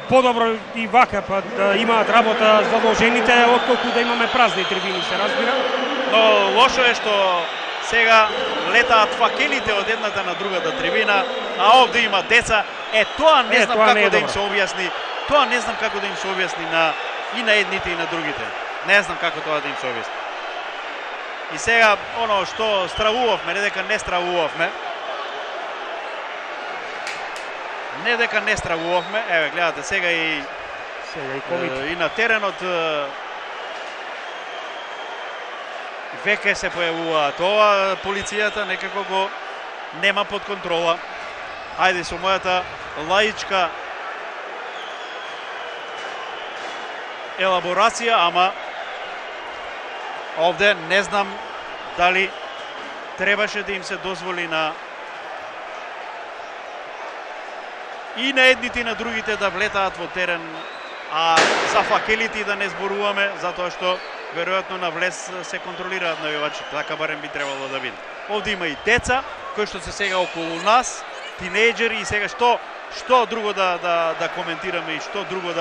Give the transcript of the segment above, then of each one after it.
подобро и вака па да имаат работа задолжените, отколку да имаме празни трибини, се разбира. Но лошо е што сега летаат факелите од едната на другата трибина, а овде има деца. Тоа не знам како да им се објасни. Тоа не знам како да им се објасни и на едните и на другите. Не знам како тоа да им се објасни. И сега оно што стравувавме, не дека не стравувавме. Не дека не стравувавме. Еве гледате сега и на теренот веќе се појавува тоа, полицијата некако го нема под контрола. Ајде со мојата лаичка елаборација, ама овде не знам дали требаше да им се дозволи и на едните и на другите да влетаат во терен, а за факелите да не зборуваме, затоа што веројатно на влез се контролираат навивачите, така барем би требало да биде. Овде има и деца кои што се сега околу нас, тинејџери, и сега што друго да коментираме и што друго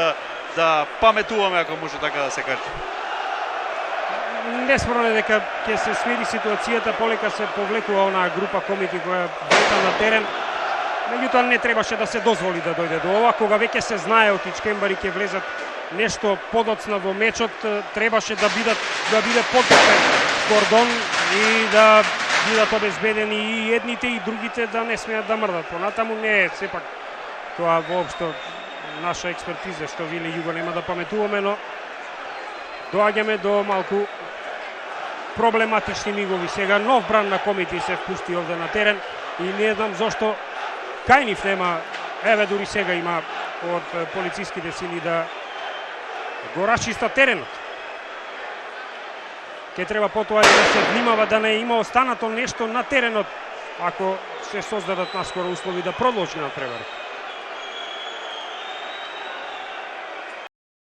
да паметуваме, ако може така да се каже. Неспорно е дека ќе се смири ситуацијата, полека се повлекува онаа група комити која влета на терен. Меѓутоа не требаше да се дозволи да дојде до ова, кога веќе се знае од ичкембари ќе влезат нешто подоцна во мечот, требаше да биде потопен кордон и да бидат обезбедени и едните и другите да не смеат да мрдат. Понатаму не е сепак тоа воопшто наша експертиза, што вели Југо, нема да паметуваме, но доаѓаме до малку проблематични мигови. Сега нов бран на комити се впусти овде на терен и не знам зошто кај нив нема, еве дури сега има од полициските сили да го расчиста теренот. Ке треба потоа и да се внимава да не има останато нешто на теренот, ако се создадат наскоро услови да продолжи натпреварот.